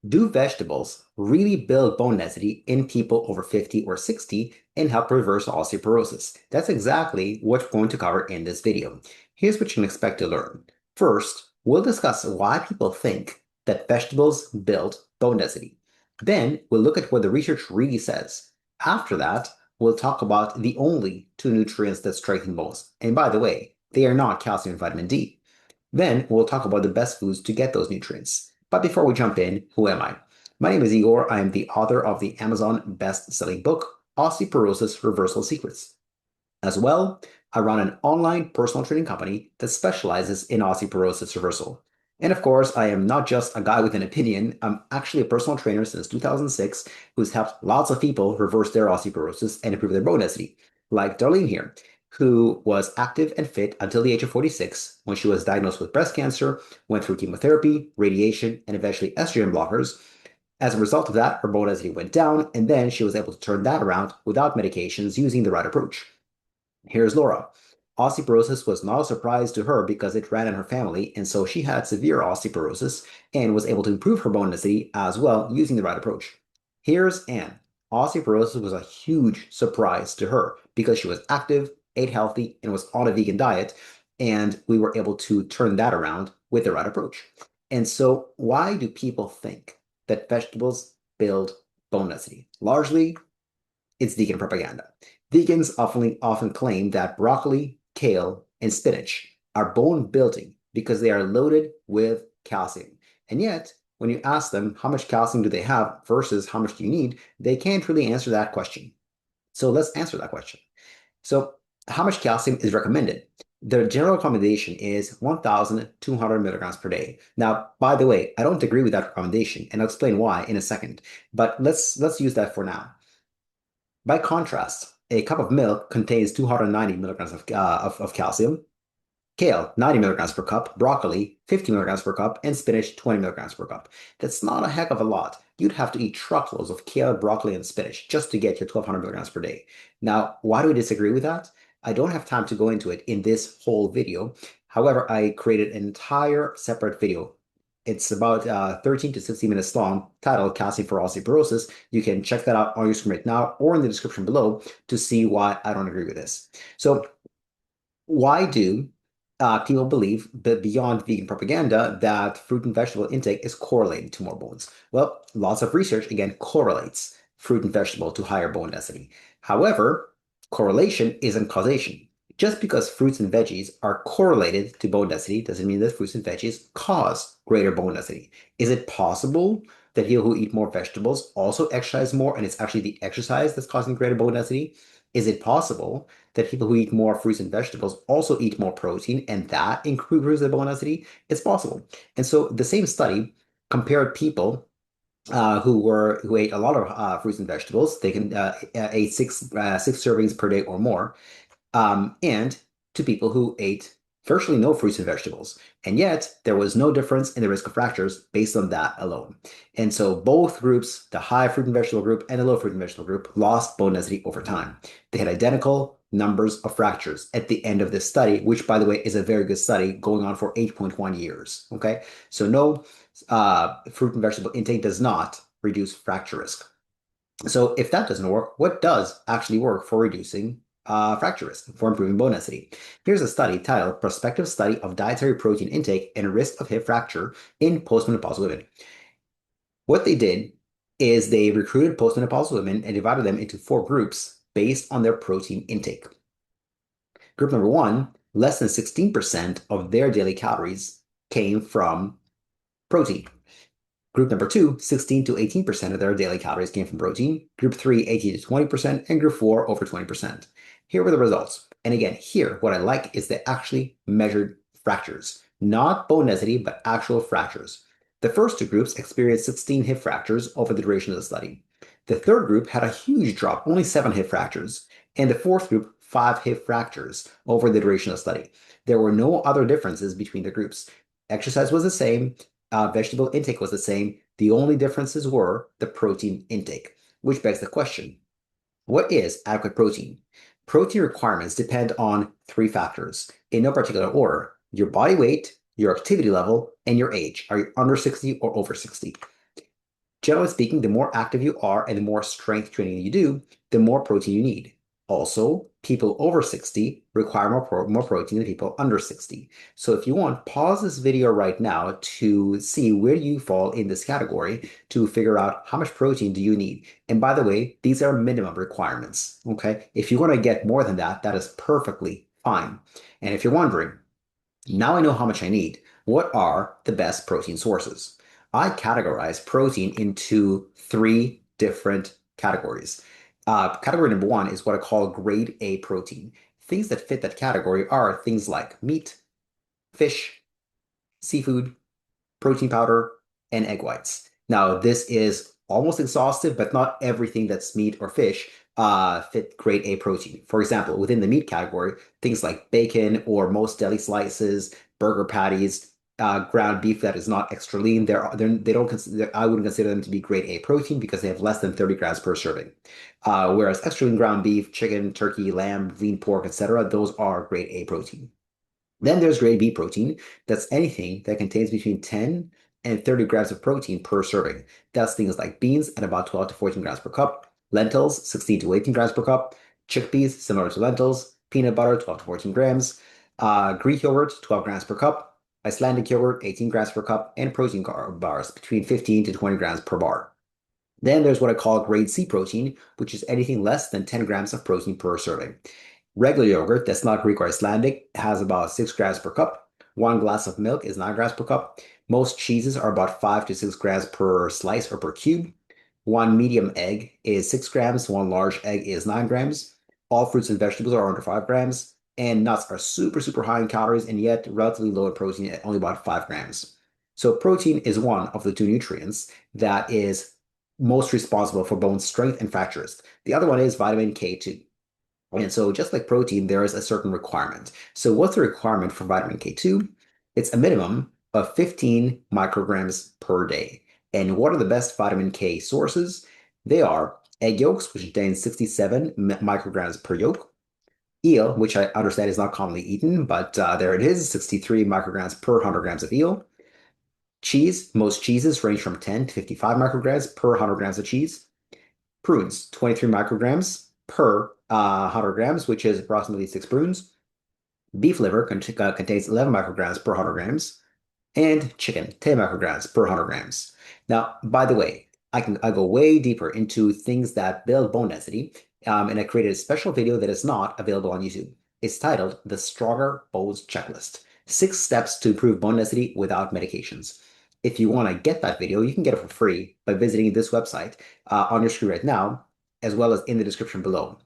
Do vegetables really build bone density in people over 50 or 60 and help reverse osteoporosis? That's exactly what we're going to cover in this video. Here's what you can expect to learn. First, we'll discuss why people think that vegetables build bone density. Then we'll look at what the research really says. After that, we'll talk about the only two nutrients that strengthen bones. And by the way, they are not calcium and vitamin D. Then we'll talk about the best foods to get those nutrients. But before we jump in, who am I? My name is Igor. I am the author of the Amazon best-selling book, Osteoporosis Reversal Secrets. As well, I run an online personal training company that specializes in osteoporosis reversal. And of course, I am not just a guy with an opinion. I'm actually a personal trainer since 2006 who's helped lots of people reverse their osteoporosis and improve their bone density, like Darlene here, who was active and fit until the age of 46 when she was diagnosed with breast cancer, went through chemotherapy, radiation, and eventually estrogen blockers. As a result of that, her bone density went down, and then she was able to turn that around without medications using the right approach. Here's Laura. Osteoporosis was not a surprise to her because it ran in her family, and so she had severe osteoporosis and was able to improve her bone density as well using the right approach. Here's Anne. Osteoporosis was a huge surprise to her because she was active, ate healthy, and was on a vegan diet, and we were able to turn that around with the right approach. And so, why do people think that vegetables build bone density? Largely, it's vegan propaganda. Vegans often claim that broccoli, kale, and spinach are bone building because they are loaded with calcium. And yet, when you ask them how much calcium do they have versus how much do you need, they can't really answer that question. So let's answer that question. So, how much calcium is recommended? The general recommendation is 1,200 milligrams per day. Now, by the way, I don't agree with that recommendation, and I'll explain why in a second. But let's use that for now. By contrast, a cup of milk contains 290 milligrams of calcium, kale, 90 milligrams per cup, broccoli, 50 milligrams per cup, and spinach, 20 milligrams per cup. That's not a heck of a lot. You'd have to eat truckloads of kale, broccoli, and spinach just to get your 1,200 milligrams per day. Now, why do we disagree with that? I don't have time to go into it in this whole video. However, I created an entire separate video. It's about 13 to 60 minutes long, titled Calcium for Osteoporosis. You can check that out on your screen right now or in the description below to see why I don't agree with this. So, why do people believe that beyond vegan propaganda that fruit and vegetable intake is correlated to more bones? Well, lots of research again correlates fruit and vegetable to higher bone density. However, correlation isn't causation. Just because fruits and veggies are correlated to bone density doesn't mean that fruits and veggies cause greater bone density. Is it possible that people who eat more vegetables also exercise more and it's actually the exercise that's causing greater bone density? Is it possible that people who eat more fruits and vegetables also eat more protein and that improves their bone density? It's possible. And so the same study compared people who ate a lot of fruits and vegetables. They can ate six servings per day or more, and to people who ate virtually no fruits and vegetables. And yet, there was no difference in the risk of fractures based on that alone. And so both groups, the high fruit and vegetable group and the low fruit and vegetable group, lost bone density over time. They had identical numbers of fractures at the end of this study, which, by the way, is a very good study going on for 8.1 years. Okay, so no fruit and vegetable intake does not reduce fracture risk. So if that doesn't work, what does actually work for reducing fracture risk, for improving bone density? Here's a study titled Prospective Study of Dietary Protein Intake and Risk of Hip Fracture in Postmenopausal Women. What they did is they recruited postmenopausal women and divided them into four groups based on their protein intake. Group number one, less than 16% of their daily calories came from protein. Group number two, 16 to 18% of their daily calories came from protein. Group three, 18 to 20%, and group four, over 20%. Here were the results. And again, here, what I like is they actually measured fractures, not bone density, but actual fractures. The first two groups experienced 16 hip fractures over the duration of the study. The third group had a huge drop, only 7 hip fractures. And the fourth group, 5 hip fractures over the duration of the study. There were no other differences between the groups. Exercise was the same. Vegetable intake was the same. The only differences were the protein intake, which begs the question, what is adequate protein? Protein requirements depend on 3 factors in no particular order: your body weight, your activity level, and your age. Are you under 60 or over 60? Generally speaking, the more active you are and the more strength training you do, the more protein you need. Also, people over 60 require more protein than people under 60. So if you want, pause this video right now to see where you fall in this category to figure out how much protein do you need. And by the way, these are minimum requirements, okay? If you want to get more than that, that is perfectly fine. And if you're wondering, now I know how much I need. What are the best protein sources? I categorize protein into three different categories. Category number one is what I call grade A protein. Things that fit that category are things like meat, fish, seafood, protein powder, and egg whites. Now, this is almost exhaustive, but not everything that's meat or fish fit grade A protein. For example, within the meat category, things like bacon or most deli slices, burger patties, ground beef that is not extra lean, they don't consider, I wouldn't consider them to be grade A protein because they have less than 30 grams per serving. Whereas extra lean ground beef, chicken, turkey, lamb, lean pork, etc., those are grade A protein. Then there's grade B protein. That's anything that contains between 10 and 30 grams of protein per serving. That's things like beans at about 12 to 14 grams per cup, lentils, 16 to 18 grams per cup, chickpeas, similar to lentils, peanut butter, 12 to 14 grams, Greek yogurt, 12 grams per cup, Icelandic yogurt, 18 grams per cup, and protein bars, between 15 to 20 grams per bar. Then there's what I call grade C protein, which is anything less than 10 grams of protein per serving. Regular yogurt that's not Greek or Icelandic has about 6 grams per cup. One glass of milk is 9 grams per cup. Most cheeses are about 5 to 6 grams per slice or per cube. One medium egg is 6 grams. One large egg is 9 grams. All fruits and vegetables are under 5 grams. And nuts are super, super high in calories and yet relatively low in protein at only about 5 grams. So protein is one of the two nutrients that is most responsible for bone strength and fractures. The other one is vitamin K2. And so just like protein, there is a certain requirement. So what's the requirement for vitamin K2? It's a minimum of 15 micrograms per day. And what are the best vitamin K sources? They are egg yolks, which contain 67 micrograms per yolk. Eel, which I understand is not commonly eaten, but there it is, 63 micrograms per 100 grams of eel. Cheese, most cheeses range from 10 to 55 micrograms per 100 grams of cheese. Prunes, 23 micrograms per 100 grams, which is approximately 6 prunes. Beef liver contains 11 micrograms per 100 grams. And chicken, 10 micrograms per 100 grams. Now, by the way, I go way deeper into things that build bone density, and I created a special video that is not available on YouTube. It's titled The Stronger Bones Checklist: 6 Steps to Improve Bone Density Without Medications. If you want to get that video, you can get it for free by visiting this website on your screen right now, as well as in the description below.